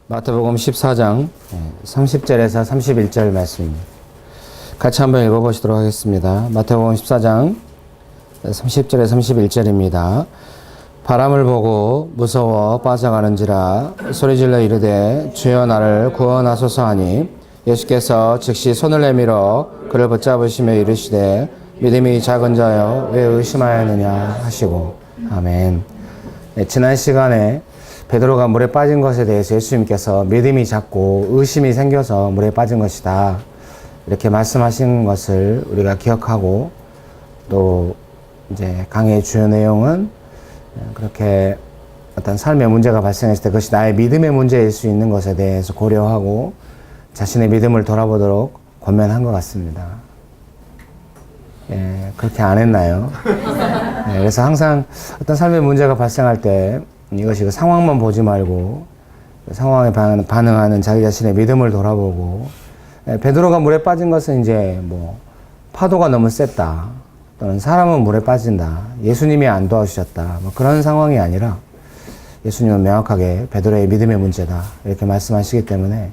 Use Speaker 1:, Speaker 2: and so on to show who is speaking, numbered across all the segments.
Speaker 1: 마태복음 14장 30절에서 31절 말씀입니다. 같이 한번 읽어보시도록 하겠습니다. 마태복음 14장 30절에서 31절입니다. 바람을 보고 무서워 빠져가는지라 소리질러 이르되 주여 나를 구원하소서 하니 예수께서 즉시 손을 내밀어 그를 붙잡으시며 이르시되 믿음이 작은 자여 왜 의심하였느냐 하시고. 아멘. 지난 시간에 베드로가 물에 빠진 것에 대해서 예수님께서 믿음이 작고 의심이 생겨서 물에 빠진 것이다, 이렇게 말씀하신 것을 우리가 기억하고, 또 이제 강의의 주요 내용은 그렇게 어떤 삶의 문제가 발생했을 때 그것이 나의 믿음의 문제일 수 있는 것에 대해서 고려하고 자신의 믿음을 돌아보도록 권면한 것 같습니다. 그렇게 안 했나요? 그래서 항상 어떤 삶의 문제가 발생할 때 이것이 그 상황만 보지 말고 상황에 반응하는 자기 자신의 믿음을 돌아보고, 베드로가 물에 빠진 것은 이제 뭐 파도가 너무 셌다, 또는 사람은 물에 빠진다, 예수님이 안 도와주셨다, 뭐 그런 상황이 아니라 예수님은 명확하게 베드로의 믿음의 문제다, 이렇게 말씀하시기 때문에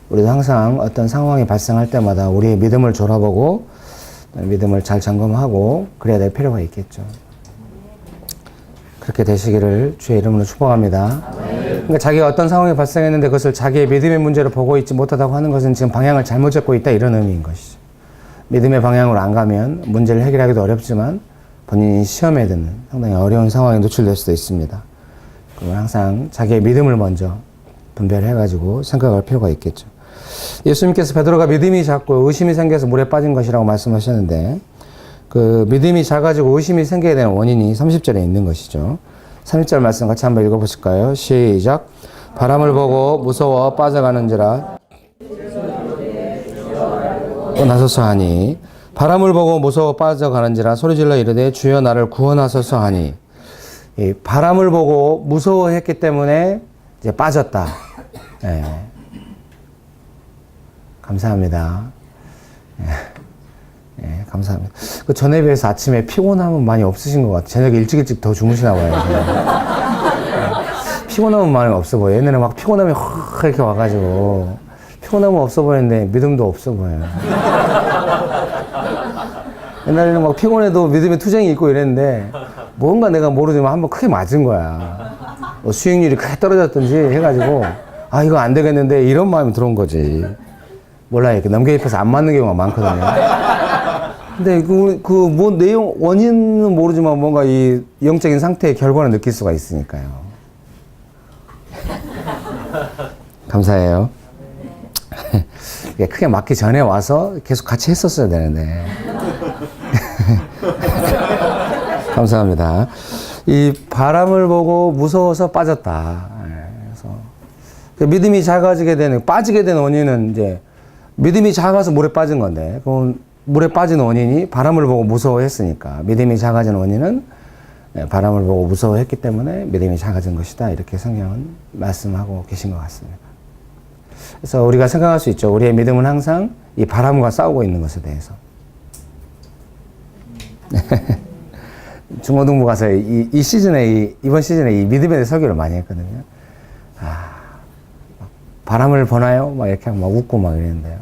Speaker 1: 우리도 항상 어떤 상황이 발생할 때마다 우리의 믿음을 돌아보고 믿음을 잘 점검하고 그래야 될 필요가 있겠죠. 그렇게 되시기를 주의 이름으로 축복합니다. 그러니까 자기가 어떤 상황이 발생했는데 그것을 자기의 믿음의 문제로 보고 있지 못하다고 하는 것은 지금 방향을 잘못 잡고 있다, 이런 의미인 것이죠. 믿음의 방향으로 안 가면 문제를 해결하기도 어렵지만 본인이 시험에 드는 상당히 어려운 상황에 노출될 수도 있습니다. 그러면 항상 자기의 믿음을 먼저 분별해가지고 생각할 필요가 있겠죠. 예수님께서 베드로가 믿음이 작고 의심이 생겨서 물에 빠진 것이라고 말씀하셨는데, 그 믿음이 작아지고 의심이 생기게 되는 원인이 30절에 있는 것이죠. 30절 말씀 같이 한번 읽어보실까요? 시작. 바람을 보고 무서워 빠져가는지라 나서서 하니, 바람을 보고 무서워 빠져가는지라 소리질러 이르되 주여 나를 구원하소서 하니, 이 바람을 보고 무서워했기 때문에 이제 빠졌다. 감사합니다. 감사합니다. 그 전에 비해서 아침에 피곤함은 많이 없으신 것 같아요. 저녁에 일찍 더 주무시나 봐요. 피곤함은 많이 없어 보여요. 옛날에 막 피곤함이 확 이렇게 와가지고 피곤함은 없어 보이는데 믿음도 없어 보여요. 옛날에는 막 피곤해도 믿음의 투쟁이 있고 이랬는데 뭔가 내가 모르지만 한번 크게 맞은 거야. 뭐 수익률이 크게 떨어졌든지 해가지고 아 이거 안 되겠는데 이런 마음이 들어온 거지. 몰라요. 이렇게 넘겨입혀서 안 맞는 경우가 많거든요. 근데 뭐 내용, 원인은 모르지만 뭔가 이 영적인 상태의 결과는 느낄 수가 있으니까요. 감사해요. 크게 맞기 전에 와서 계속 같이 했었어야 되는데. 감사합니다. 이 바람을 보고 무서워서 빠졌다. 그래서 믿음이 작아지게 되는, 빠지게 되는 원인은 이제 믿음이 작아서 물에 빠진 건데, 그럼 물에 빠진 원인이 바람을 보고 무서워했으니까 믿음이 작아진 원인은 바람을 보고 무서워했기 때문에 믿음이 작아진 것이다, 이렇게 성경은 말씀하고 계신 것 같습니다. 그래서 우리가 생각할 수 있죠. 우리의 믿음은 항상 이 바람과 싸우고 있는 것에 대해서. 중고등부 가서 이 시즌에, 이번 시즌에 이 믿음에 대해 설교를 많이 했거든요. 바람을 보나요? 막 이렇게 막 웃고 막 이랬는데요.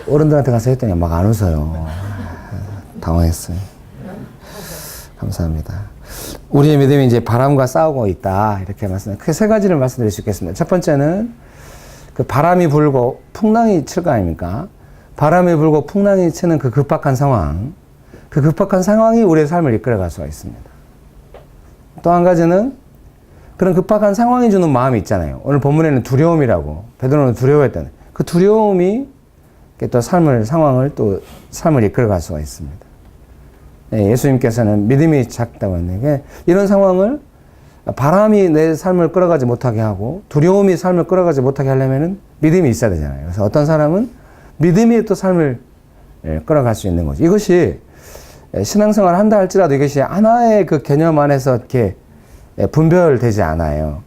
Speaker 1: 어른들한테 가서 했더니 막 안 웃어요. 당황했어요. 감사합니다. 우리의 믿음이 이제 바람과 싸우고 있다, 이렇게 크게 세 가지를 말씀드릴 수 있겠습니다. 첫 번째는 그 바람이 불고 풍랑이 칠 거 아닙니까? 바람이 불고 풍랑이 치는 그 급박한 상황, 그 급박한 상황이 우리의 삶을 이끌어갈 수가 있습니다. 또 한 가지는 그런 급박한 상황이 주는 마음이 있잖아요. 오늘 본문에는 두려움이라고, 베드로는 두려워했다는 그 두려움이 또 상황을 이끌어갈 수가 있습니다. 예수님께서는 믿음이 작다고 했는데, 이런 상황을 바람이 내 삶을 끌어가지 못하게 하고 두려움이 삶을 끌어가지 못하게 하려면 믿음이 있어야 되잖아요. 그래서 어떤 사람은 믿음이 또 삶을 끌어갈 수 있는 거죠. 이것이 신앙생활을 한다 할지라도 이것이 하나의 그 개념 안에서 이렇게 분별되지 않아요.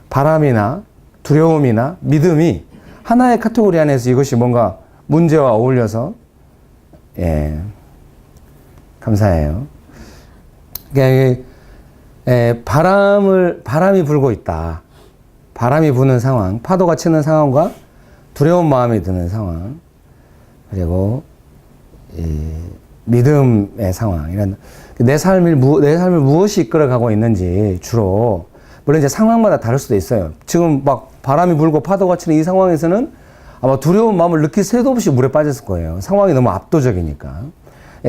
Speaker 1: 바람이나 두려움이나 믿음이 하나의 카테고리 안에서 이것이 뭔가 문제와 어울려서, 감사해요. 그러니까 바람이 불고 있다. 바람이 부는 상황, 파도가 치는 상황과 두려운 마음이 드는 상황, 그리고 믿음의 상황, 이런 내 삶을 무엇이 이끌어가고 있는지 주로, 물론 이제 상황마다 다를 수도 있어요. 지금 막 바람이 불고 파도가 치는 이 상황에서는 아마 두려운 마음을 느낄 새도 없이 물에 빠졌을 거예요. 상황이 너무 압도적이니까.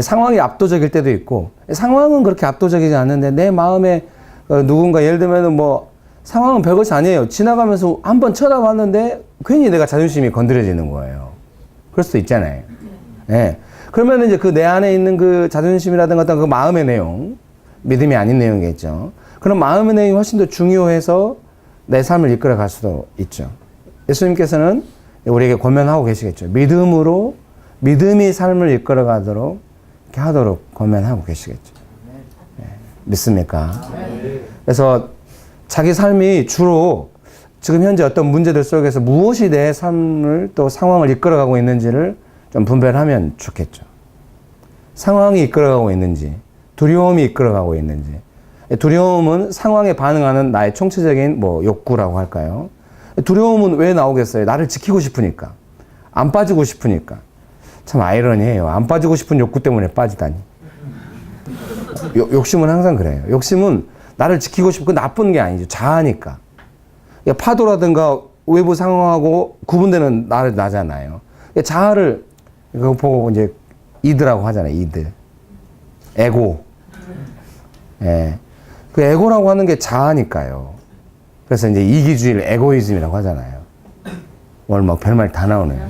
Speaker 1: 상황이 압도적일 때도 있고, 상황은 그렇게 압도적이지 않는데 내 마음에 누군가, 예를 들면 뭐 상황은 별것이 아니에요. 지나가면서 한번 쳐다봤는데 괜히 내가 자존심이 건드려지는 거예요. 그럴 수도 있잖아요. 네. 그러면 이제 그 내 안에 있는 그 자존심이라든가 어떤 그 마음의 내용, 믿음이 아닌 내용이겠죠. 그런 마음의 내용이 훨씬 더 중요해서 내 삶을 이끌어 갈 수도 있죠. 예수님께서는 우리에게 권면하고 계시겠죠. 믿음이 삶을 이끌어 가도록, 이렇게 하도록 권면하고 계시겠죠. 네. 믿습니까? 그래서 자기 삶이 주로 지금 현재 어떤 문제들 속에서 무엇이 내 삶을 또 상황을 이끌어가고 있는지를 좀 분별하면 좋겠죠. 상황이 이끌어가고 있는지, 두려움이 이끌어가고 있는지. 두려움은 상황에 반응하는 나의 총체적인 뭐 욕구라고 할까요? 두려움은 왜 나오겠어요? 나를 지키고 싶으니까. 안 빠지고 싶으니까. 참 아이러니해요. 안 빠지고 싶은 욕구 때문에 빠지다니. 욕심은 항상 그래요. 욕심은 나를 지키고 싶고 나쁜 게 아니죠. 자아니까. 파도라든가 외부 상황하고 구분되는 나잖아요. 자아를 그거 보고 이제 이드라고 하잖아요. 이드. 에고. 예. 그 에고라고 하는 게 자아니까요. 그래서 이제 이기주의를 에고이즘이라고 하잖아요. 오늘 막 별말 다 나오네요.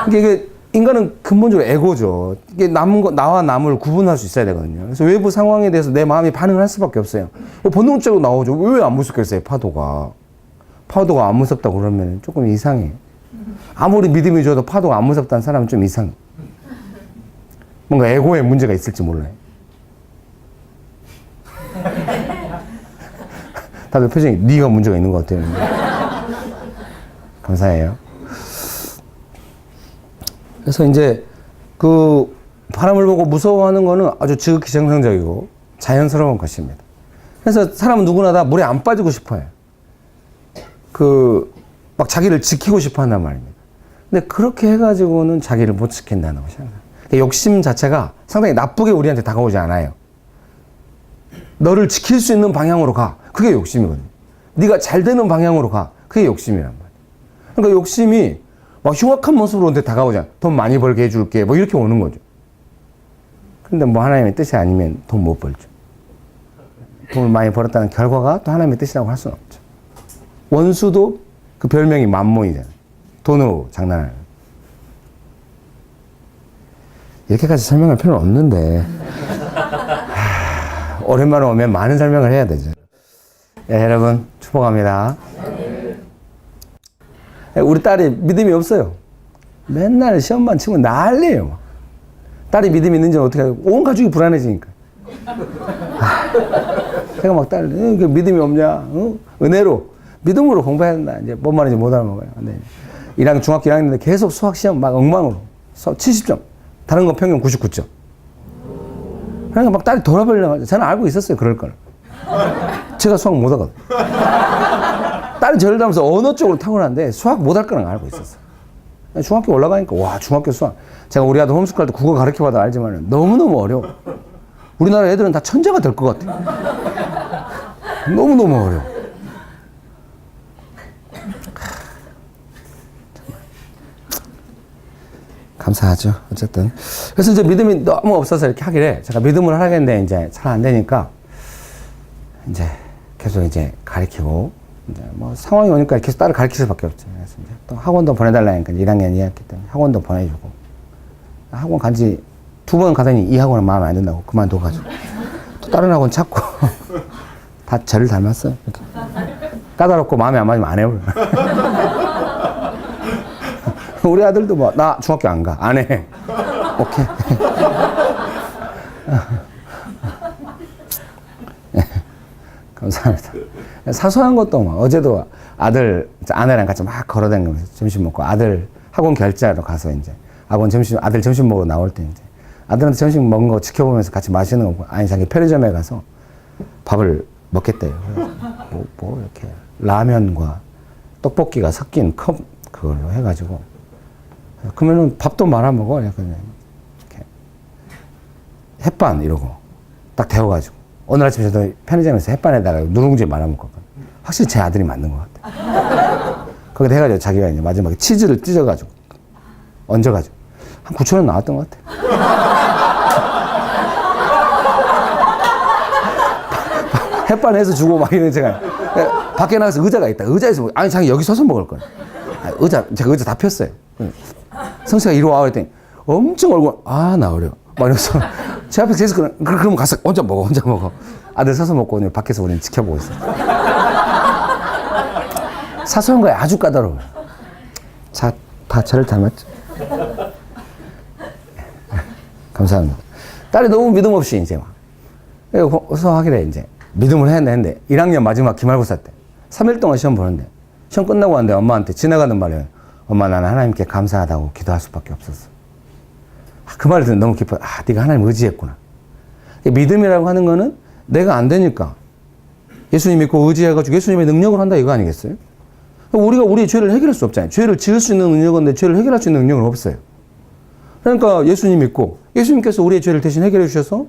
Speaker 1: 이게 인간은 근본적으로 에고죠. 이게 나와 남을 구분할 수 있어야 되거든요. 그래서 외부 상황에 대해서 내 마음이 반응을 할 수밖에 없어요. 본능적으로 나오죠. 왜 안 무섭겠어요, 파도가. 파도가 안 무섭다고 그러면 조금 이상해. 아무리 믿음이 줘도 파도가 안 무섭다는 사람은 좀 이상해. 뭔가 에고에 문제가 있을지 몰라요. 다들 표정이 네가 문제가 있는 것 같아요. 감사해요. 그래서 이제 그 바람을 보고 무서워하는 거는 아주 지극히 정상적이고 자연스러운 것입니다. 그래서 사람은 누구나 다 물에 안 빠지고 싶어요. 막 자기를 지키고 싶어 한단 말입니다. 근데 그렇게 해가지고는 자기를 못 지킨다는 것이 항상. 그러니까 욕심 자체가 상당히 나쁘게 우리한테 다가오지 않아요. 너를 지킬 수 있는 방향으로 가. 그게 욕심이거든요. 네가 잘 되는 방향으로 가. 그게 욕심이란 말이에요. 그러니까 욕심이 막 흉악한 모습으로 한테 다가오잖아. 돈 많이 벌게 해줄게. 뭐 이렇게 오는 거죠. 근데 뭐 하나님의 뜻이 아니면 돈 못 벌죠. 돈을 많이 벌었다는 결과가 또 하나님의 뜻이라고 할 수는 없죠. 원수도 그 별명이 만몬이잖아요. 돈으로 장난하는. 이렇게까지 설명할 필요는 없는데. 오랜만에 오면 많은 설명을 해야 되죠. 네, 여러분 축복합니다. 우리 딸이 믿음이 없어요. 맨날 시험만 치고 난리예요. 딸이 믿음이 있는지는 어떻게 하고 온 가족이 불안해지니까. 제가 막 딸 믿음이 없냐? 은혜로 믿음으로 공부해야 된다. 이제 뭔 말인지 못 알아먹어요. 네. 1학년 중학교 1학년인데 계속 수학 시험 막 엉망으로 70점. 다른 건 평균 99점. 그러니까 막 딸이 돌아버리려고. 저는 알고 있었어요. 그럴 걸. 제가 수학 못하거든. 딸이 저를 닮아서 언어 쪽으로 타고났는데 수학 못할 거는 알고 있었어요. 중학교 올라가니까 와 중학교 수학. 제가 우리 아들 홈스쿨 할 때 국어 가르쳐봐도 알지만 너무너무 어려워. 우리나라 애들은 다 천재가 될 것 같아. 너무너무 어려워. 감사하죠. 어쨌든. 그래서 이제 믿음이 너무 없어서 이렇게 하길래 제가 믿음을 하겠는데 이제 잘 안 되니까 이제 계속 이제 가르치고 이제 뭐 상황이 오니까 계속 딸을 가르칠 수밖에 없죠. 그래서 이제 또 학원도 보내달라니까 1학년 2학기 때문에 학원도 보내주고 학원 간지 2번 가더니 이 학원은 마음에 안 든다고 그만둬가지고 또 다른 학원 찾고 다 저를 닮았어요. 이렇게. 까다롭고 마음에 안 맞으면 안 해요. 우리 아들도 뭐, 나 중학교 안 가. 안 해. 오케이. 감사합니다. 사소한 것도 막, 어제도 아내랑 같이 막 걸어다니면서 점심 먹고 아들 학원 결제하러 가서 이제 아들 점심 먹으러 나올 때 이제 아들한테 점심 먹은 거 지켜보면서 같이 마시는 거, 아니, 자기 편의점에 가서 밥을 먹겠대요. 뭐 이렇게 라면과 떡볶이가 섞인 컵 그걸로 해가지고 그러면은 밥도 말아 먹어. 약간 이렇게 햇반 이러고 딱 데워가지고 오늘 아침에 저도 편의점에서 햇반에다가 누룽지 말아 먹었거든. 확실히 제 아들이 맞는 것 같아. 거기다 해가지고 자기가 이제 마지막에 치즈를 찢어가지고 얹어가지고 한 9,000원 나왔던 것 같아. 햇반 해서 주고 막 이런 제가 밖에 나가서 의자가 있다. 의자에서 먹... 아니 자기 여기 서서 먹을 거야. 제가 의자 다 폈어요. 성씨가 이리 와 그랬더니 엄청 얼굴 나 어려. 막 이러면서 제 앞에 계속 그럼 가서 혼자 먹어. 아들 서서 먹고 오늘 밖에서 우리는 지켜보고 있어. 사소한 거에 아주 까다로워요. 다 차를 닮았죠. 감사합니다. 딸이 너무 믿음 없이 이제 막 어서 하기래 이제 믿음을 했는데 1학년 마지막 기말고사 때 3일 동안 시험 보는데 시험 끝나고 왔는데 엄마한테 지나가는 말이에요. 엄마 나는 하나님께 감사하다고 기도할 수밖에 없었어. 그 말을 듣는 너무 기뻐. 네가 하나님 의지했구나. 믿음이라고 하는 거는 내가 안 되니까 예수님 믿고 의지해가지고 예수님의 능력을 한다 이거 아니겠어요? 우리가 우리의 죄를 해결할 수 없잖아요. 죄를 지을 수 있는 능력은 내 죄를 해결할 수 있는 능력은 없어요. 그러니까 예수님 믿고 예수님께서 우리의 죄를 대신 해결해 주셔서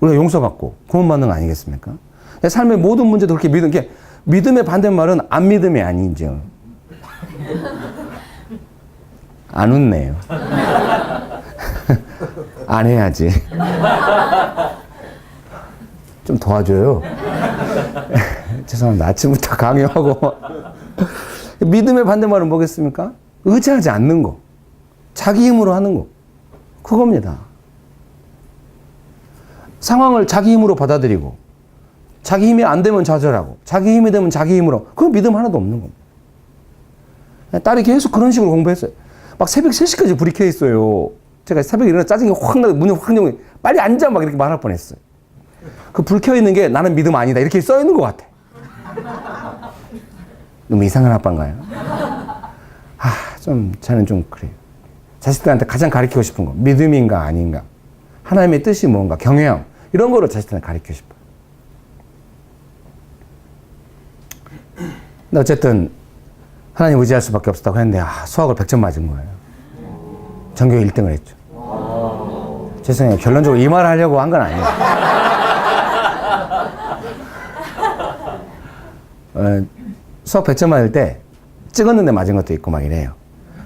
Speaker 1: 우리가 용서받고 구원받는 거 아니겠습니까? 삶의 모든 문제도 그렇게 믿는 게 믿음의 반대말은 안 믿음이 아니죠. 안 웃네요. 안 해야지. 좀 도와줘요. 죄송합니다. 아침부터 강요하고. 믿음의 반대말은 뭐겠습니까? 의지하지 않는 거. 자기 힘으로 하는 거. 그겁니다. 상황을 자기 힘으로 받아들이고 자기 힘이 안 되면 좌절하고 자기 힘이 되면 자기 힘으로 그건 믿음 하나도 없는 겁니다. 딸이 계속 그런 식으로 공부했어요. 막 새벽 3시까지 불이 켜 있어요. 제가 새벽에 일어나 짜증이 확 나고 문이 확 열고 빨리 앉아 막 이렇게 말할 뻔했어요. 그 불 켜 있는 게 나는 믿음 아니다 이렇게 써 있는 것 같아. 너무 이상한 아빠인가요? 저는 좀 그래요. 자식들한테 가장 가르치고 싶은 거 믿음인가 아닌가 하나님의 뜻이 뭔가 경외함 이런 거를 자식들한테 가르치고 싶어요. 근데 어쨌든 하나님 의지할 수밖에 없었다고 했는데 수학을 100점 맞은 거예요. 전교 1등을 했죠. 죄송해요. 결론적으로 이 말을 하려고 한 건 아니에요. 수학 100점 맞을 때 찍었는데 맞은 것도 있고 막 이래요.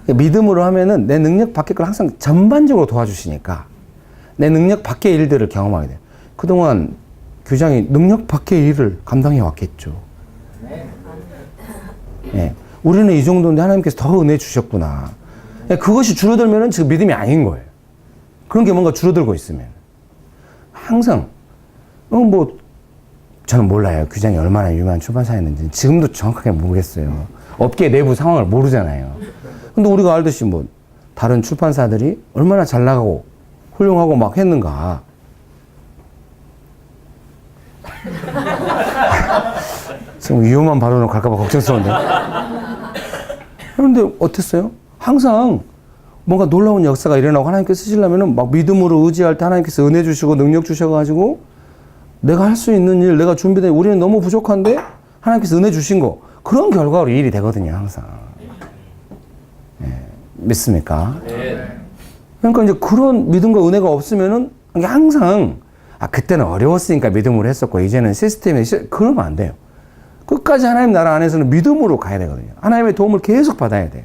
Speaker 1: 믿음으로 하면은 내 능력 밖의 걸 항상 전반적으로 도와주시니까 내 능력 밖의 일들을 경험하게 돼요. 그동안 교장이 능력 밖의 일을 감당해 왔겠죠. 예, 우리는 이 정도인데 하나님께서 더 은혜 주셨구나. 예, 그것이 줄어들면은 지금 믿음이 아닌 거예요. 그런 게 뭔가 줄어들고 있으면 항상 저는 몰라요. 규장이 얼마나 유명한 출판사였는지 지금도 정확하게 모르겠어요. 업계 내부 상황을 모르잖아요. 근데 우리가 알듯이 다른 출판사들이 얼마나 잘 나가고 훌륭하고 막 했는가. 지금 위험한 발언을 갈까봐 걱정스러운데. 그런데 어땠어요? 항상 뭔가 놀라운 역사가 일어나고 하나님께서 쓰시려면은 막 믿음으로 의지할 때 하나님께서 은혜 주시고 능력 주셔가지고 내가 할 수 있는 일, 내가 준비된 우리는 너무 부족한데 하나님께서 은혜 주신 거 그런 결과로 일이 되거든요, 항상. 예, 믿습니까? 그러니까 이제 그런 믿음과 은혜가 없으면은 항상 그때는 어려웠으니까 믿음으로 했었고 이제는 시스템이 그러면 안 돼요. 끝까지 하나님 나라 안에서는 믿음으로 가야 되거든요. 하나님의 도움을 계속 받아야 돼요.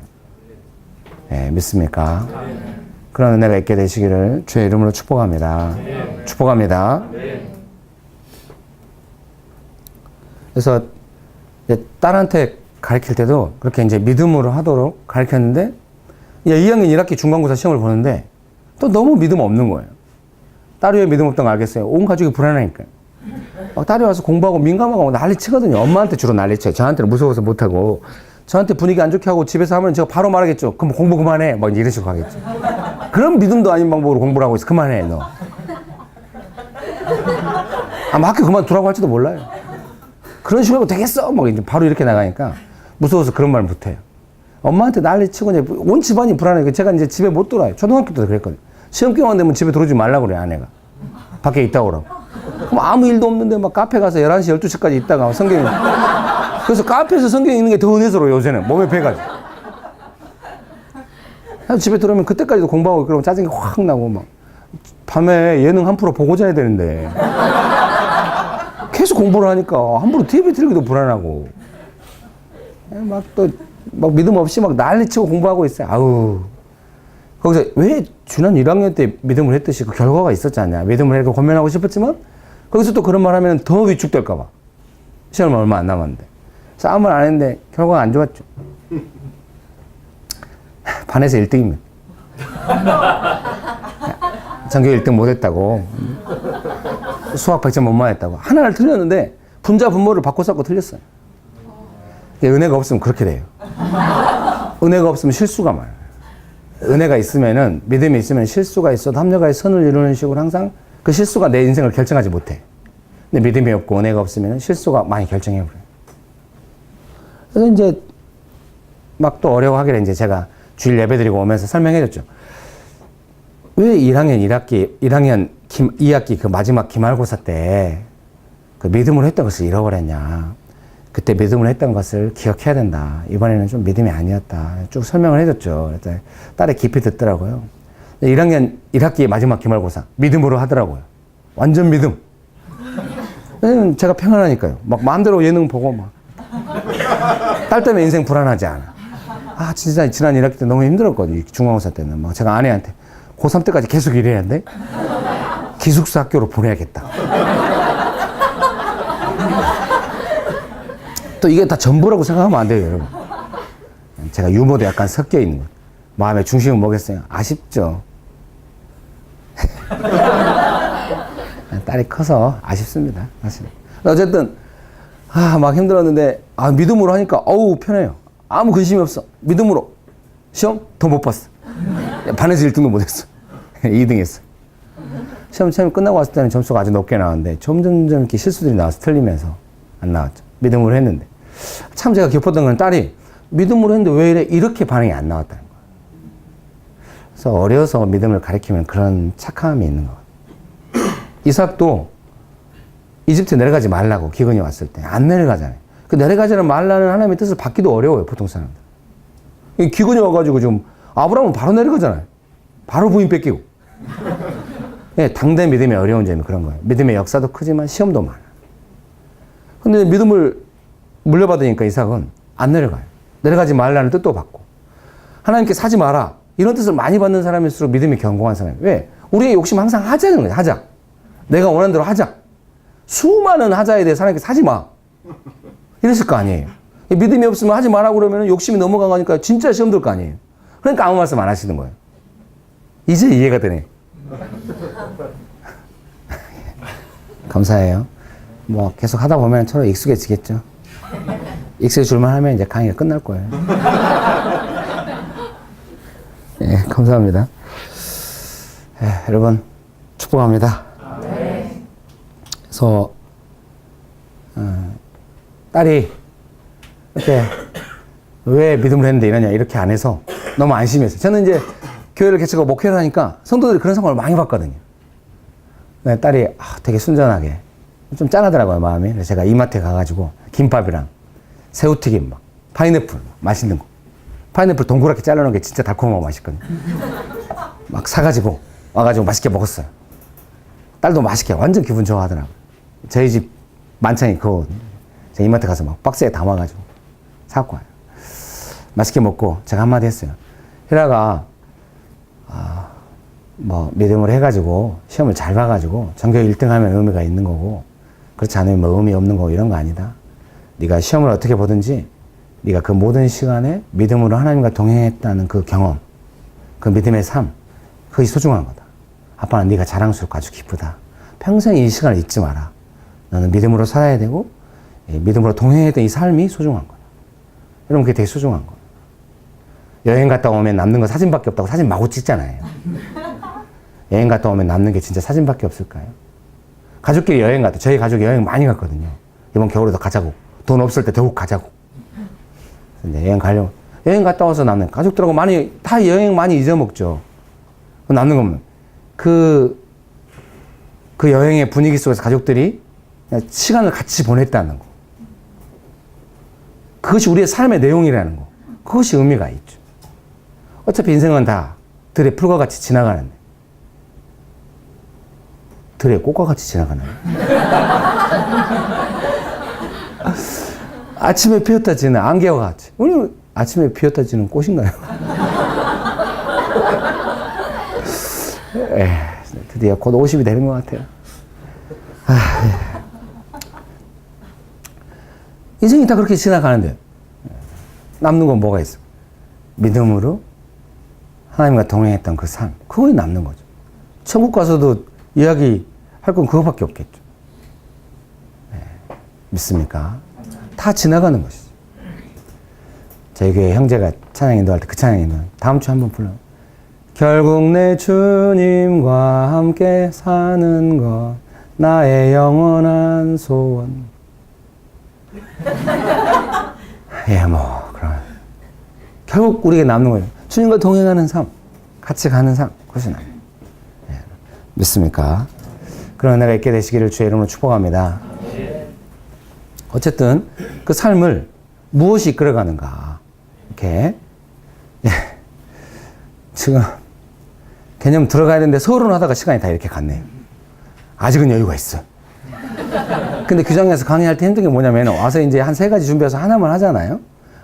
Speaker 1: 예, 믿습니까? 그런 은혜가 있게 되시기를 주의 이름으로 축복합니다. 축복합니다. 그래서 딸한테 가르칠 때도 그렇게 이제 믿음으로 하도록 가르쳤는데 2학년 1학기 중간고사 시험을 보는데 또 너무 믿음 없는 거예요. 딸이 왜 믿음 없던 거 알겠어요? 온 가족이 불안하니까요. 막 딸이 와서 공부하고 민감하고 난리 치거든요. 엄마한테 주로 난리 쳐요. 저한테는 무서워서 못하고. 저한테 분위기 안 좋게 하고 집에서 하면 제가 바로 말하겠죠. 그럼 공부 그만해. 막 이런 식으로 하겠죠. 그런 믿음도 아닌 방법으로 공부를 하고 있어. 그만해, 너. 학교 그만두라고 할지도 몰라요. 그런 식으로 하고 되겠어. 막 이제 바로 이렇게 나가니까 무서워서 그런 말 못해요. 엄마한테 난리 치고 이제 온 집안이 불안해요. 제가 이제 집에 못 돌아요. 초등학교 때도 그랬거든요. 시험 기간 되면 집에 들어오지 말라고 그래요, 아내가. 밖에 있다 오라고. 그럼 아무 일도 없는데 막 카페 가서 11시, 12시까지 있다가 성경 그래서 카페에서 성경 읽는 게 더 은혜스러워, 요새는. 몸에 배가지고. 집에 들어오면 그때까지도 공부하고 그러면 짜증이 확 나고 막. 밤에 예능 한 프로 보고 자야 되는데. 계속 공부를 하니까 함부로 TV 틀기도 불안하고. 막 또, 막 믿음 없이 막 난리치고 공부하고 있어요. 아우. 거기서 왜 지난 1학년 때 믿음을 했듯이 그 결과가 있었지 않냐. 믿음을 해서 고민하고 싶었지만 거기서 또 그런 말 하면 더 위축될까봐. 시험 얼마 안 남았는데. 싸움을 안 했는데 결과가 안 좋았죠. 반에서 1등입니다. 전교 1등 못했다고. 수학 100점 못 맞았다고. 하나를 틀렸는데 분자 분모를 바꿔 쌓고 틀렸어요. 은혜가 없으면 그렇게 돼요. 은혜가 없으면 실수가 많아요. 은혜가 있으면은, 믿음이 있으면 실수가 있어도 합력하여 선을 이루는 식으로 항상 그 실수가 내 인생을 결정하지 못해. 근데 믿음이 없고 은혜가 없으면 실수가 많이 결정해버려요. 그래서 이제 막 또 어려워하길래 이제 제가 주일 예배 드리고 오면서 설명해줬죠. 왜 1학년 2학기 그 마지막 기말고사 때 그 믿음으로 했던 것을 잃어버렸냐. 그때 믿음을 했던 것을 기억해야 된다. 이번에는 좀 믿음이 아니었다. 쭉 설명을 해줬죠. 딸이 깊이 듣더라고요. 1학기 마지막 기말고사. 믿음으로 하더라고요. 완전 믿음. 왜냐면 제가 평안하니까요. 막 마음대로 예능 보고 막. 딸 때문에 인생 불안하지 않아. 아, 진짜 지난 1학기 때 너무 힘들었거든요. 중간고사 때는. 막 제가 아내한테 고3 때까지 계속 일해야 하는데 기숙사 학교로 보내야겠다. 또 이게 다 전부라고 생각하면 안 돼요, 여러분. 제가 유머도 약간 섞여 있는 거예요. 마음의 중심은 뭐겠어요? 아쉽죠. 딸이 커서 아쉽습니다, 사실. 어쨌든 막 힘들었는데 믿음으로 하니까 어우 편해요. 아무 근심이 없어. 믿음으로 시험 더 못 봤어. 반에서 1등도 못했어. 2등 했어. 시험 끝나고 왔을 때는 점수가 아주 높게 나왔는데 점점 이렇게 실수들이 나와서 틀리면서 안 나왔죠. 믿음으로 했는데. 참 제가 기뻤던 건 딸이 믿음으로 했는데 왜 이래? 이렇게 반응이 안 나왔다는 거예요. 그래서 어려서 믿음을 가리키면 그런 착함이 있는 것 같아요. 이삭도 이집트 내려가지 말라고 기근이 왔을 때 안 내려가잖아요. 그 내려가지 말라는 하나님의 뜻을 받기도 어려워요, 보통 사람들. 기근이 와가지고 좀 아브라함은 바로 내려가잖아요. 바로 부인 뺏기고. 예, 당대 믿음의 어려운 점이 그런 거예요. 믿음의 역사도 크지만 시험도 많아요. 근데 믿음을 물려받으니까 이삭은 안 내려가요. 내려가지 말라는 뜻도 받고. 하나님께 사지 마라. 이런 뜻을 많이 받는 사람일수록 믿음이 견고한 사람이에요. 왜? 우리의 욕심 항상 하자는 거예요. 하자. 내가 원하는 대로 하자. 수많은 하자에 대해 하나님께 사지 마. 이랬을 거 아니에요. 믿음이 없으면 하지 마라고 그러면 욕심이 넘어가니까 진짜 시험 들 거 아니에요. 그러니까 아무 말씀 안 하시는 거예요. 이제 이해가 되네. 감사해요. 뭐 계속 하다 보면 서로 익숙해지겠죠. 익숙해질만 하면 이제 강의가 끝날 거예요. 예, 감사합니다. 예, 여러분 축복합니다. 그래서 딸이 이렇게 왜 믿음을 했는데 이러냐 이렇게 안 해서 너무 안심했어요. 저는 이제 교회를 개척하고 목회를 하니까 성도들이 그런 상황을 많이 봤거든요. 딸이 되게 순전하게 좀 짠하더라고요, 마음이. 그래서 제가 이마트에 가가지고 김밥이랑 새우튀김 막 파인애플 맛있는 거 파인애플 동그랗게 잘라놓은 게 진짜 달콤하고 맛있거든요. 막 사가지고 와가지고 맛있게 먹었어요. 딸도 맛있게 완전 기분 좋아하더라고요. 저희 집 만찬이 그거거든요. 제가 이마트 가서 막 박스에 담아가지고 사갖고 와요. 맛있게 먹고 제가 한마디 했어요. 희라가 뭐 믿음을 해가지고 시험을 잘 봐가지고 전교 1등 하면 의미가 있는 거고 그렇지 않으면 뭐 의미 없는 거고 이런 거 아니다. 네가 시험을 어떻게 보든지 네가 그 모든 시간에 믿음으로 하나님과 동행했다는 그 경험, 그 믿음의 삶, 그게 소중한 거다. 아빠는 네가 자랑스럽고 아주 기쁘다. 평생 이 시간을 잊지 마라. 너는 믿음으로 살아야 되고 믿음으로 동행했던 이 삶이 소중한 거야. 여러분 그게 되게 소중한 거예요. 여행 갔다 오면 남는 거 사진밖에 없다고 사진 마구 찍잖아요. 여행 갔다 오면 남는 게 진짜 사진밖에 없을까요? 가족끼리 여행 갔다. 저희 가족이 여행 많이 갔거든요. 이번 겨울에도 가자고. 돈 없을 때 더욱 가자고. 이제 여행 가려고. 여행 갔다 와서 남는 가족들하고 많이 다 여행 많이 잊어먹죠. 남는 거면 그 여행의 분위기 속에서 가족들이 시간을 같이 보냈다는 거. 그것이 우리의 삶의 내용이라는 거. 그것이 의미가 있죠. 어차피 인생은 다 들의 풀과 같이 지나가는데. 들의 꽃과 같이 지나가나요? 아침에 피었다 지는 안개와 같이. 우리 아침에 피었다 지는 꽃인가요? 드디어 곧 50이 되는 것 같아요. 인생이 다 그렇게 지나가는데 남는 건 뭐가 있어? 믿음으로 하나님과 동행했던 그 삶, 그거에 남는 거죠. 천국 가서도 이야기할 건 그거밖에 없겠죠. 믿습니까? 다 지나가는 것이죠. 저희 교회 형제가 찬양 인도할 때 그 찬양 인도 다음 주 한번 불러. 결국 내 주님과 함께 사는 것 나의 영원한 소원. 그럼 결국 우리에게 남는 거예요. 주님과 동행하는 삶, 같이 가는 삶, 그것이 남는. 믿습니까? 그런 은혜가 있게 되시기를 주의 이름으로 축복합니다. 어쨌든 그 삶을 무엇이 이끌어가는가, 이렇게 지금 개념 들어가야 되는데 서론하다가 시간이 다 이렇게 갔네요. 아직은 여유가 있어. 근데 규정에서 강의할 때 힘든 게 뭐냐면 와서 이제 한 3가지 준비해서 하나만 하잖아요.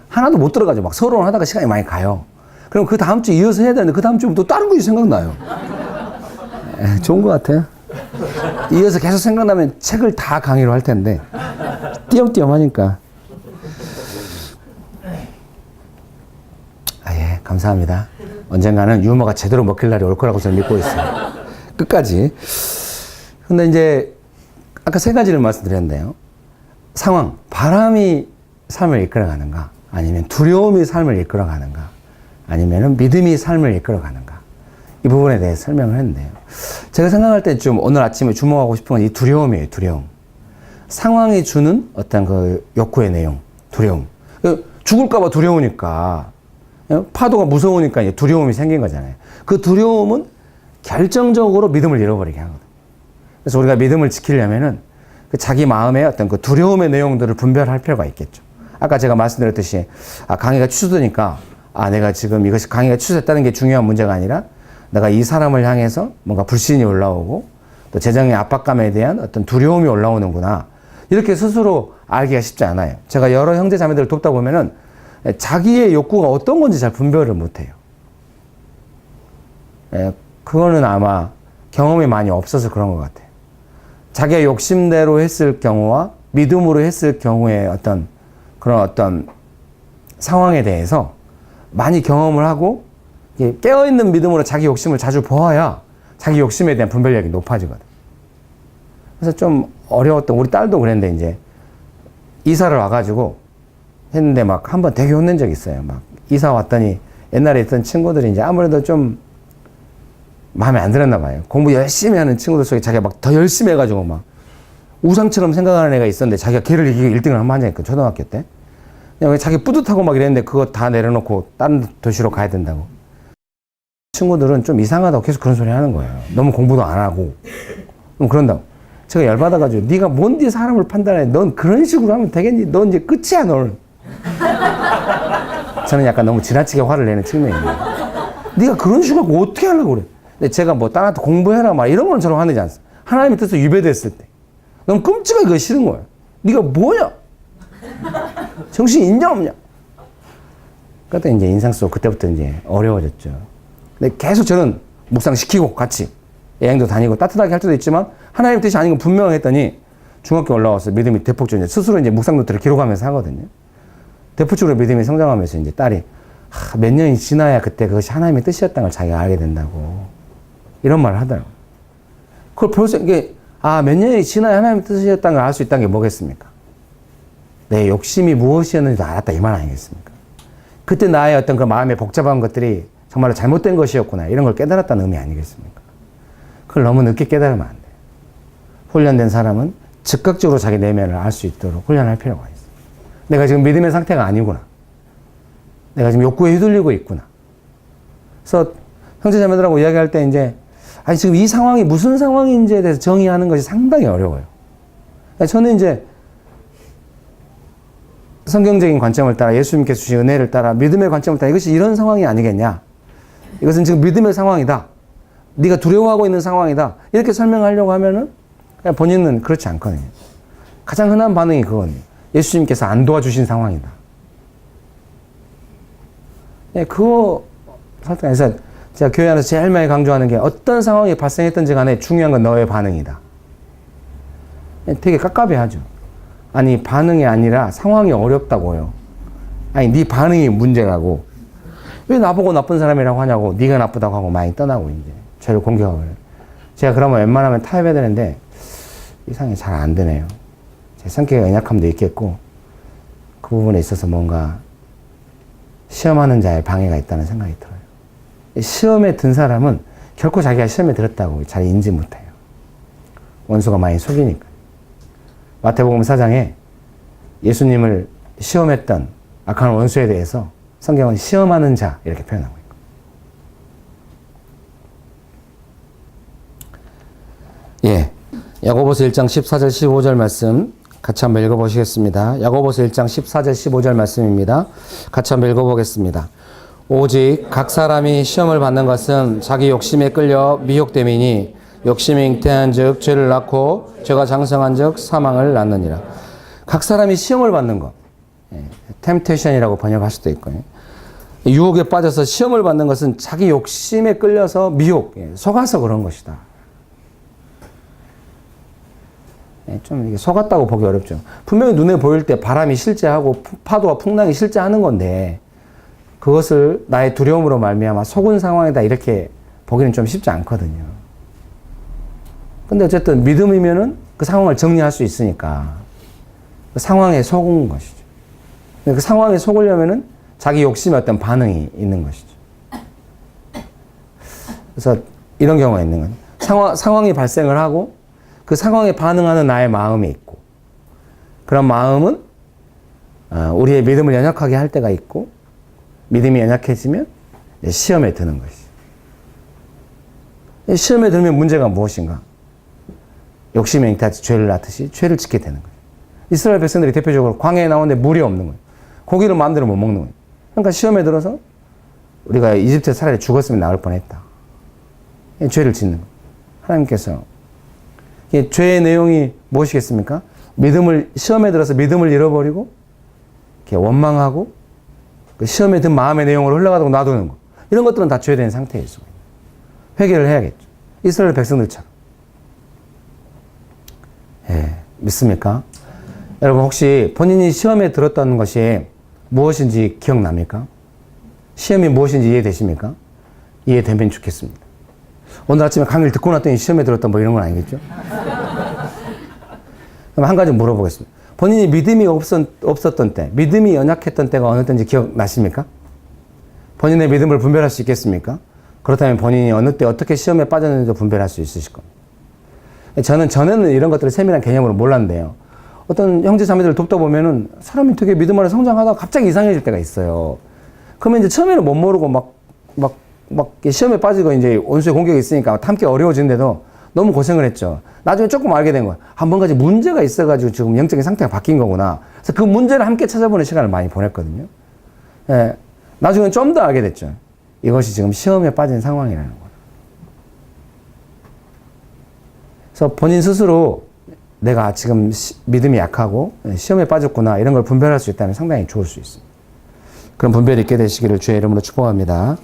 Speaker 1: 하나도 못 들어가죠. 막 서론하다가 시간이 많이 가요. 그럼 그 다음 주 이어서 해야 되는데 그 다음 주면 또 다른 것이 생각나요. 좋은 것 같아요. 이어서 계속 생각나면 책을 다 강의로 할 텐데 띄엄띄엄 하니까. 예, 감사합니다. 언젠가는 유머가 제대로 먹힐 날이 올 거라고 저는 믿고 있어요. 끝까지. 근데 이제 아까 3가지를 말씀드렸는데요. 상황, 바람이 삶을 이끌어가는가, 아니면 두려움이 삶을 이끌어가는가, 아니면 믿음이 삶을 이끌어가는가, 이 부분에 대해 설명을 했는데요. 제가 생각할 때 좀 오늘 아침에 주목하고 싶은 건 이 두려움이에요. 두려움. 상황이 주는 어떤 그 욕구의 내용, 두려움. 죽을까 봐 두려우니까, 파도가 무서우니까 이제 두려움이 생긴 거잖아요. 그 두려움은 결정적으로 믿음을 잃어버리게 하거든요. 그래서 우리가 믿음을 지키려면은 그 자기 마음의 어떤 그 두려움의 내용들을 분별할 필요가 있겠죠. 아까 제가 말씀드렸듯이, 강의가 취소되니까, 내가 지금 이것이 강의가 취소됐다는 게 중요한 문제가 아니라, 내가 이 사람을 향해서 뭔가 불신이 올라오고, 또 재정의 압박감에 대한 어떤 두려움이 올라오는구나. 이렇게 스스로 알기가 쉽지 않아요. 제가 여러 형제 자매들을 돕다 보면은, 자기의 욕구가 어떤 건지 잘 분별을 못 해요. 그거는 아마 경험이 많이 없어서 그런 것 같아요. 자기의 욕심대로 했을 경우와 믿음으로 했을 경우의 그런 어떤 상황에 대해서 많이 경험을 하고 깨어있는 믿음으로 자기 욕심을 자주 보아야 자기 욕심에 대한 분별력이 높아지거든. 그래서 좀 어려웠던, 우리 딸도 그랬는데 이제 이사를 와가지고 했는데 막 한번 되게 혼낸 적이 있어요. 막 이사 왔더니 옛날에 있던 친구들이 이제 아무래도 좀 마음에 안 들었나 봐요. 공부 열심히 하는 친구들 속에 자기가 막 더 열심히 해가지고 막 우상처럼 생각하는 애가 있었는데 자기가 걔를 이기고 1등을 한번 한 적이 있거든, 초등학교 때. 그냥 자기 뿌듯하고 막 이랬는데 그거 다 내려놓고 다른 도시로 가야 된다고. 친구들은 좀 이상하다고 계속 그런 소리 하는 거예요. 너무 공부도 안 하고. 그런다고. 제가 열받아가지고 네가 뭔데 사람을 판단해. 넌 그런 식으로 하면 되겠니? 넌 이제 끝이야, 널. 저는 약간 너무 지나치게 화를 내는 측면이에요. 네가 그런 식으로 하고 어떻게 하려고 그래? 근데 제가 뭐 딸한테 공부해라 막 이런 건 저는 화내지 않습니다. 하나님의 뜻을 유배됐을 때. 너무 끔찍하게 그거 싫은 거예요. 네가 뭐냐? 정신 있냐 없냐? 그때 이제 인상 속 그때부터 이제 어려워졌죠. 근데 계속 저는 묵상시키고 같이 여행도 다니고 따뜻하게 할 때도 있지만 하나님의 뜻이 아닌 건 분명했더니 중학교 올라와서 믿음이 대폭적으로 스스로 이제 묵상 노트를 기록하면서 하거든요. 대폭적으로 믿음이 성장하면서 이제 딸이 몇 년이 지나야 그때 그것이 하나님의 뜻이었다는 걸 자기가 알게 된다고 이런 말을 하더라고요. 그걸 벌써 이게 몇 년이 지나야 하나님의 뜻이었다는 걸 알 수 있다는 게 뭐겠습니까? 내 욕심이 무엇이었는지도 알았다 이 말 아니겠습니까? 그때 나의 어떤 그 마음의 복잡한 것들이 정말로 잘못된 것이었구나 이런 걸 깨달았다는 의미 아니겠습니까? 그걸 너무 늦게 깨달으면 안 돼요. 훈련된 사람은 즉각적으로 자기 내면을 알 수 있도록 훈련할 필요가 있어요. 내가 지금 믿음의 상태가 아니구나. 내가 지금 욕구에 휘둘리고 있구나. 그래서 형제자매들하고 이야기할 때 이제 지금 이 상황이 무슨 상황인지에 대해서 정의하는 것이 상당히 어려워요. 저는 이제 성경적인 관점을 따라 예수님께서 주신 은혜를 따라 믿음의 관점을 따라 이것이 이런 상황이 아니겠냐. 이것은 지금 믿음의 상황이다. 네가 두려워하고 있는 상황이다. 이렇게 설명하려고 하면은 본인은 그렇지 않거든요. 가장 흔한 반응이 그거거든요. 예수님께서 안 도와주신 상황이다. 예, 그거 설득해서 제가 교회 안에서 제일 많이 강조하는 게 어떤 상황이 발생했든지 간에 중요한 건 너의 반응이다. 예, 되게 깝깝해하죠. 아니 반응이 아니라 상황이 어렵다고요. 아니 네 반응이 문제라고. 왜 나보고 나쁜 사람이라고 하냐고. 네가 나쁘다고 하고 많이 떠나고 이제 저를 공격하고 그래요. 제가 그러면 웬만하면 타협해야 되는데 이상이 잘 안 되네요. 제 성격의 연약함도 있겠고 그 부분에 있어서 뭔가 시험하는 자의 방해가 있다는 생각이 들어요. 시험에 든 사람은 결코 자기가 시험에 들었다고 잘 인지 못해요. 원수가 많이 속이니까. 마태복음 4장에 예수님을 시험했던 악한 원수에 대해서 성경은 시험하는 자 이렇게 표현하고 있고. 예, 야고보서 1장 14절 15절 말씀 같이 한번 읽어보시겠습니다. 야고보서 1장 14절 15절 말씀입니다. 같이 한번 읽어보겠습니다. 오직 각 사람이 시험을 받는 것은 자기 욕심에 끌려 미혹됨이니 욕심이 잉태한 즉 죄를 낳고 죄가 장성한 즉 사망을 낳느니라. 각 사람이 시험을 받는 것, 템테이션이라고 번역할 수도 있고요. 유혹에 빠져서 시험을 받는 것은 자기 욕심에 끌려서 미혹, 속아서 그런 것이다. 좀 이게 속았다고 보기 어렵죠. 분명히 눈에 보일 때 바람이 실제하고 파도와 풍랑이 실제하는 건데 그것을 나의 두려움으로 말미암아 속은 상황이다 이렇게 보기는 좀 쉽지 않거든요. 근데 어쨌든 믿음이면은 그 상황을 정리할 수 있으니까 그 상황에 속은 것이죠. 그 상황에 속으려면은 자기 욕심의 어떤 반응이 있는 것이죠. 그래서 이런 경우가 있는 거예요. 상황이 발생을 하고 그 상황에 반응하는 나의 마음이 있고 그런 마음은 우리의 믿음을 연약하게 할 때가 있고 믿음이 연약해지면 시험에 드는 것이죠. 시험에 들면 문제가 무엇인가? 욕심에 잉태하듯이 죄를 낳듯이 죄를 짓게 되는 거예요. 이스라엘 백성들이 대표적으로 광야에 나오는데 물이 없는 거예요. 고기를 마음대로 못 먹는 거예요. 그러니까 시험에 들어서 우리가 이집트에서 차라리 죽었으면 나을 뻔했다. 죄를 짓는 거예요. 하나님께서 죄의 내용이 무엇이겠습니까? 시험에 들어서 믿음을 잃어버리고 원망하고 그 시험에 든 마음의 내용으로 흘러가다가 놔두는 거. 이런 것들은 다 죄된 상태일 수가 있어요. 회개를 해야겠죠. 이스라엘 백성들처럼. 예, 믿습니까? 여러분 혹시 본인이 시험에 들었던 것이 무엇인지 기억납니까? 시험이 무엇인지 이해되십니까? 이해되면 좋겠습니다. 오늘 아침에 강의를 듣고 났더니 시험에 들었다 뭐 이런 건 아니겠죠? 그럼 한 가지 물어보겠습니다. 본인이 믿음이 없었던 때, 믿음이 연약했던 때가 어느 때인지 기억나십니까? 본인의 믿음을 분별할 수 있겠습니까? 그렇다면 본인이 어느 때 어떻게 시험에 빠졌는지도 분별할 수 있으실 겁니다. 저는 전에는 이런 것들을 세밀한 개념으로 몰랐는데요. 어떤 형제 자매들을 돕다 보면은 사람이 되게 믿음 안에 성장하다가 갑자기 이상해질 때가 있어요. 그러면 이제 처음에는 못 모르고 막 시험에 빠지고 이제 원수의 공격이 있으니까 함께 어려워지는데도 너무 고생을 했죠. 나중에 조금 알게 된 거야. 한 번 가지 문제가 있어가지고 지금 영적인 상태가 바뀐 거구나. 그래서 그 문제를 함께 찾아보는 시간을 많이 보냈거든요. 예, 나중에 좀 더 알게 됐죠. 이것이 지금 시험에 빠진 상황이라는 거예요. 그래서 본인 스스로 내가 지금 믿음이 약하고 시험에 빠졌구나 이런 걸 분별할 수 있다면 상당히 좋을 수 있습니다. 그런 분별이 있게 되시기를 주의 이름으로 축복합니다.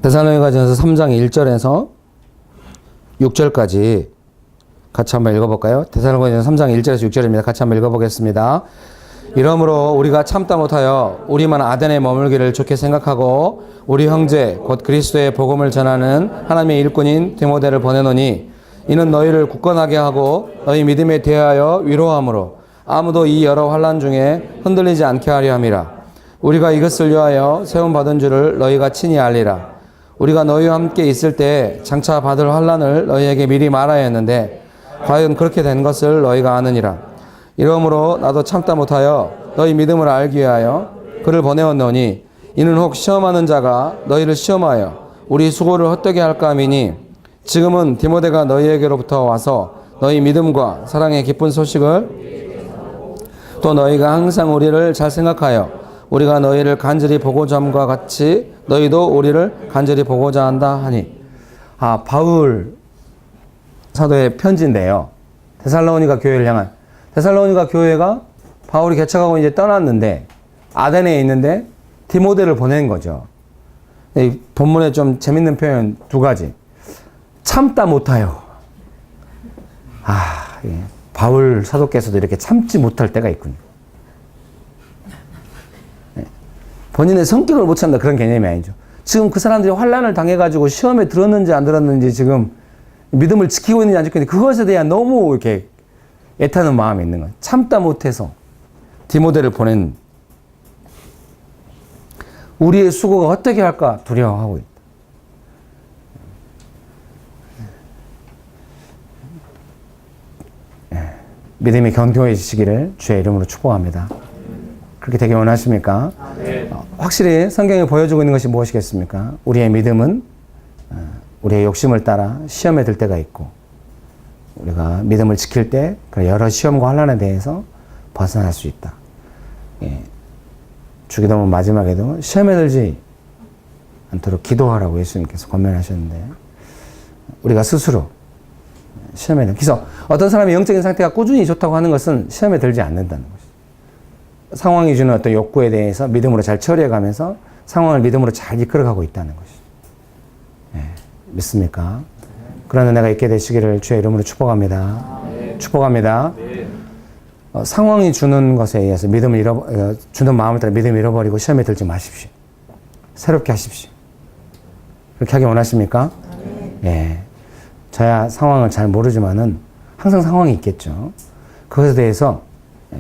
Speaker 1: 데살로니가전서 3장 1절에서 6절까지 같이 한번 읽어볼까요? 데살로니가전서 3장 1절에서 6절입니다. 같이 한번 읽어보겠습니다. 이러므로 우리가 참다 못하여 우리만 아덴에 머물기를 좋게 생각하고 우리 형제 곧 그리스도의 복음을 전하는 하나님의 일꾼인 디모데를 보내노니 이는 너희를 굳건하게 하고 너희 믿음에 대하여 위로함으로 아무도 이 여러 환난 중에 흔들리지 않게 하려 함이라. 우리가 이것을 위하여 세움받은 줄을 너희가 친히 알리라. 우리가 너희와 함께 있을 때 장차 받을 환난을 너희에게 미리 말하여 했는데 과연 그렇게 된 것을 너희가 아느니라. 이러므로 나도 참다 못하여 너희 믿음을 알기 위하여 그를 보내었노니 이는 혹 시험하는 자가 너희를 시험하여 우리 수고를 헛되게 할까 함이니 지금은 디모데가 너희에게로부터 와서 너희 믿음과 사랑의 기쁜 소식을 또 너희가 항상 우리를 잘 생각하여 우리가 너희를 간절히 보고자 함과 같이 너희도 우리를 간절히 보고자 한다 하니. 바울 사도의 편지인데요. 데살로니가 교회를 향한. 데살로니가 교회가 바울이 개척하고 이제 떠났는데 아덴에 있는데 디모데를 보낸 거죠. 이 본문에 좀 재밌는 표현 두 가지. 참다 못하여. 예. 바울 사도께서도 이렇게 참지 못할 때가 있군요. 예. 본인의 성격을 못 참다 그런 개념이 아니죠. 지금 그 사람들이 환난을 당해가지고 시험에 들었는지 안 들었는지 지금 믿음을 지키고 있는지 안 지키고 있는지 그것에 대한 너무 이렇게 애타는 마음이 있는 거예요. 참다 못해서 디모데를 보낸. 우리의 수고가 어떻게 할까 두려워하고 있다. 믿음이 견고해지시기를 주의 이름으로 축복합니다. 그렇게 되길 원하십니까? 확실히 성경이 보여주고 있는 것이 무엇이겠습니까? 우리의 믿음은 우리의 욕심을 따라 시험에 들 때가 있고 우리가 믿음을 지킬 때 여러 시험과 환난에 대해서 벗어날 수 있다. 주기도문 마지막에도 시험에 들지 않도록 기도하라고 예수님께서 권면하셨는데 우리가 스스로 시험에 들. 그래서 어떤 사람의 영적인 상태가 꾸준히 좋다고 하는 것은 시험에 들지 않는다는 것이죠. 상황이 주는 어떤 욕구에 대해서 믿음으로 잘 처리해가면서 상황을 믿음으로 잘 이끌어가고 있다는 것이죠. 믿습니까? 그런 은혜가 있게 되시기를 주의 이름으로 축복합니다. 축복합니다. 상황이 주는 것에 의해서 믿음을 주는 마음을 따라 믿음을 잃어버리고 시험에 들지 마십시오. 새롭게 하십시오. 그렇게 하기 원하십니까? 예. 저야 상황을 잘 모르지만은 항상 상황이 있겠죠. 그것에 대해서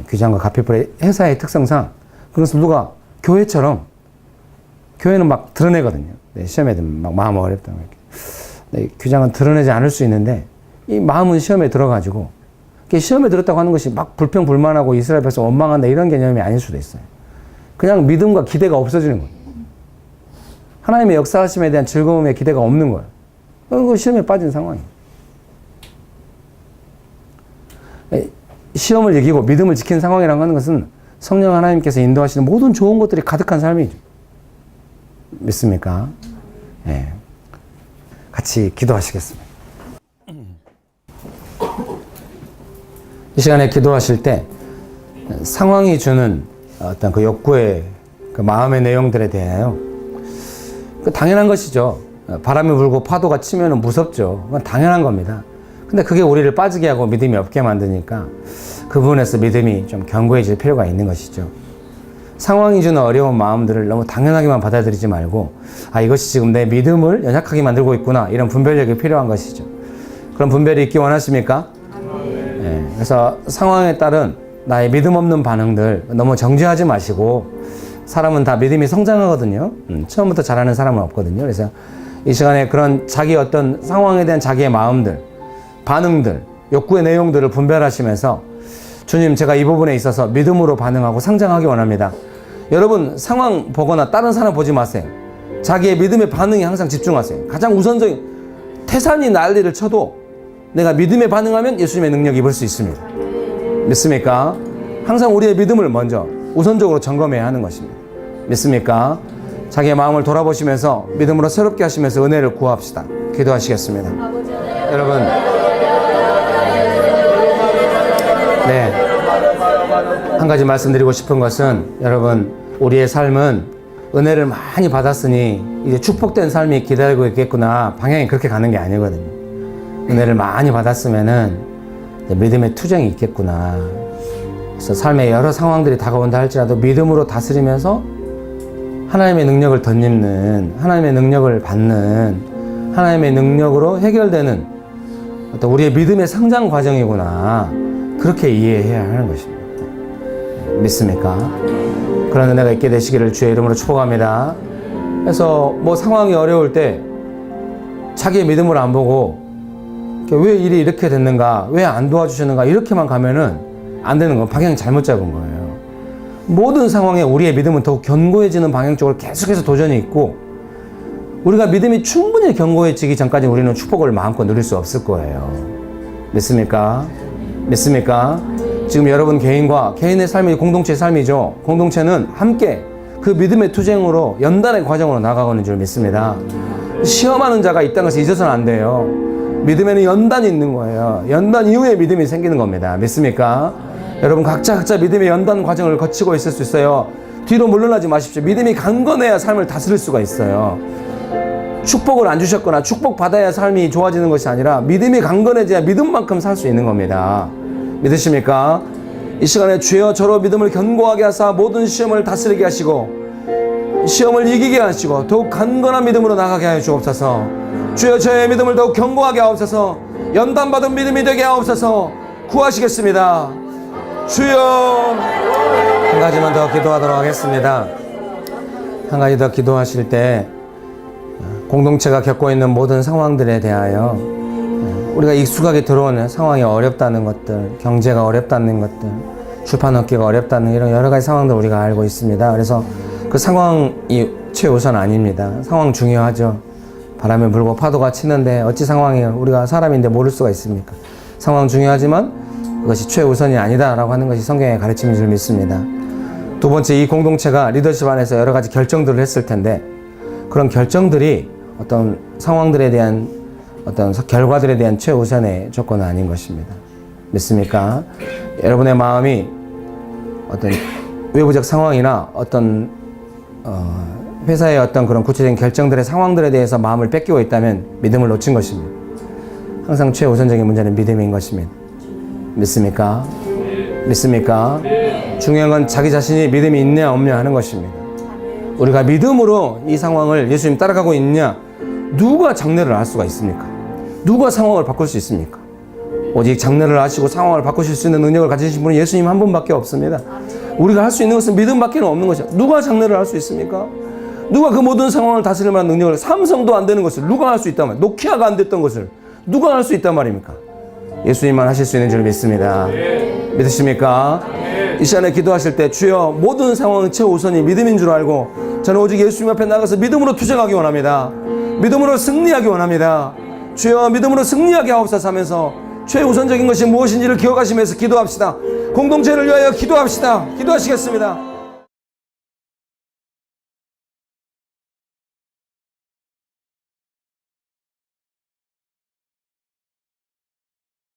Speaker 1: 규장과 가피풀의 회사의 특성상 그것을 누가 교회처럼 교회는 막 드러내거든요. 시험에 들면 막 마음 어렵다고 이렇게. 규장은 드러내지 않을 수 있는데 이 마음은 시험에 들어가지고 시험에 들었다고 하는 것이 막 불평불만하고 이스라엘 백성 원망한다 이런 개념이 아닐 수도 있어요. 그냥 믿음과 기대가 없어지는 거예요. 하나님의 역사하심에 대한 즐거움에 기대가 없는 거예요. 그 시험에 빠진 상황이에요. 시험을 이기고 믿음을 지키는 상황이라고 하는 것은 성령 하나님께서 인도하시는 모든 좋은 것들이 가득한 삶이죠. 믿습니까? 네. 같이 기도하시겠습니다. 이 시간에 기도하실 때 상황이 주는 어떤 그 욕구의 그 마음의 내용들에 대하여 당연한 것이죠. 바람이 불고 파도가 치면 무섭죠. 그건 당연한 겁니다. 근데 그게 우리를 빠지게 하고 믿음이 없게 만드니까 그 부분에서 믿음이 좀 견고해질 필요가 있는 것이죠. 상황이 주는 어려운 마음들을 너무 당연하게만 받아들이지 말고 이것이 지금 내 믿음을 연약하게 만들고 있구나 이런 분별력이 필요한 것이죠. 그런 분별이 있기 원하십니까? 네. 그래서 상황에 따른 나의 믿음 없는 반응들 너무 정죄하지 마시고 사람은 다 믿음이 성장하거든요. 처음부터 잘하는 사람은 없거든요. 그래서 이 시간에 그런 자기 어떤 상황에 대한 자기의 마음들, 반응들, 욕구의 내용들을 분별하시면서 주님 제가 이 부분에 있어서 믿음으로 반응하고 성장하기 원합니다. 여러분 상황 보거나 다른 사람 보지 마세요. 자기의 믿음의 반응에 항상 집중하세요. 가장 우선적인 태산이 난리를 쳐도 내가 믿음에 반응하면 예수님의 능력 입을 수 있습니다. 믿습니까? 항상 우리의 믿음을 먼저 우선적으로 점검해야 하는 것입니다. 믿습니까? 자기의 마음을 돌아보시면서 믿음으로 새롭게 하시면서 은혜를 구합시다. 기도하시겠습니다. 여러분 네, 한 가지 말씀드리고 싶은 것은 여러분 우리의 삶은 은혜를 많이 받았으니 이제 축복된 삶이 기다리고 있겠구나 방향이 그렇게 가는 게 아니거든요. 은혜를 많이 받았으면은 믿음의 투쟁이 있겠구나. 그래서 삶의 여러 상황들이 다가온다 할지라도 믿음으로 다스리면서 하나님의 능력을 덧입는, 하나님의 능력을 받는, 하나님의 능력으로 해결되는 어떤 우리의 믿음의 성장 과정이구나. 그렇게 이해해야 하는 것입니다. 믿습니까? 그런 은혜가 있게 되시기를 주의 이름으로 축복합니다. 그래서 뭐 상황이 어려울 때 자기의 믿음을 안 보고 왜 일이 이렇게 됐는가, 왜 안 도와주시는가 이렇게만 가면은 안 되는 건 방향이 잘못 잡은 거예요. 모든 상황에 우리의 믿음은 더욱 견고해지는 방향 쪽으로 계속해서 도전이 있고 우리가 믿음이 충분히 견고해지기 전까지 우리는 축복을 마음껏 누릴 수 없을 거예요. 믿습니까? 믿습니까? 지금 여러분 개인과 개인의 삶이 공동체의 삶이죠. 공동체는 함께 그 믿음의 투쟁으로 연단의 과정으로 나아가는 줄 믿습니다. 시험하는 자가 있다는 것을 잊어서는 안 돼요. 믿음에는 연단이 있는 거예요. 연단 이후에 믿음이 생기는 겁니다. 믿습니까? 여러분 각자 믿음의 연단 과정을 거치고 있을 수 있어요. 뒤로 물러나지 마십시오. 믿음이 강건해야 삶을 다스릴 수가 있어요. 축복을 안 주셨거나 축복받아야 삶이 좋아지는 것이 아니라 믿음이 강건해져야 믿음만큼 살 수 있는 겁니다. 믿으십니까? 이 시간에 주여 저로 믿음을 견고하게 하사 모든 시험을 다스리게 하시고 시험을 이기게 하시고 더욱 강건한 믿음으로 나가게 하여 주옵소서. 주여 저의 믿음을 더욱 견고하게 하옵소서. 연단받은 믿음이 되게 하옵소서. 구하시겠습니다. 주여. 한 가지만 더 기도하도록 하겠습니다. 한 가지 더 기도하실 때 공동체가 겪고 있는 모든 상황들에 대하여 우리가 익숙하게 들어오는 상황이 어렵다는 것들, 경제가 어렵다는 것들, 출판 업계가 어렵다는 이런 여러 가지 상황들 우리가 알고 있습니다. 그래서 그 상황이 최우선 아닙니다. 상황 중요하죠. 바람이 불고 파도가 치는데 어찌 상황이 우리가 사람인데 모를 수가 있습니까? 상황 중요하지만 그것이 최우선이 아니다라고 하는 것이 성경의 가르침인 줄 믿습니다. 두 번째, 이 공동체가 리더십 안에서 여러 가지 결정들을 했을 텐데 그런 결정들이 어떤 상황들에 대한 어떤 결과들에 대한 최우선의 조건은 아닌 것입니다. 믿습니까? 여러분의 마음이 어떤 외부적 상황이나 어떤 회사의 어떤 그런 구체적인 결정들의 상황들에 대해서 마음을 뺏기고 있다면 믿음을 놓친 것입니다. 항상 최우선적인 문제는 믿음인 것입니다. 믿습니까? 믿습니까? 중요한 건 자기 자신이 믿음이 있냐 없냐 하는 것입니다. 우리가 믿음으로 이 상황을 예수님 따라가고 있냐, 누가 장래를 알 수가 있습니까? 누가 상황을 바꿀 수 있습니까? 오직 장래를 아시고 상황을 바꾸실 수 있는 능력을 가지신 분은 예수님 한 분밖에 없습니다. 우리가 할 수 있는 것은 믿음밖에 없는 것이죠. 누가 장래를 알 수 있습니까? 누가 그 모든 상황을 다스릴 만한 능력을, 삼성도 안 되는 것을 누가 할 수 있단 말이에요? 노키아가 안 됐던 것을 누가 할 수 있단 말입니까? 예수님만 하실 수 있는 줄 믿습니다. 믿으십니까? 이 시간에 기도하실 때 주여 모든 상황은 최우선이 믿음인 줄 알고 저는 오직 예수님 앞에 나가서 믿음으로 투쟁하기 원합니다. 믿음으로 승리하기 원합니다. 주여 믿음으로 승리하게 하옵소서 하면서 최우선적인 것이 무엇인지를 기억하시면서 기도합시다. 공동체를 위하여 기도합시다. 기도하시겠습니다.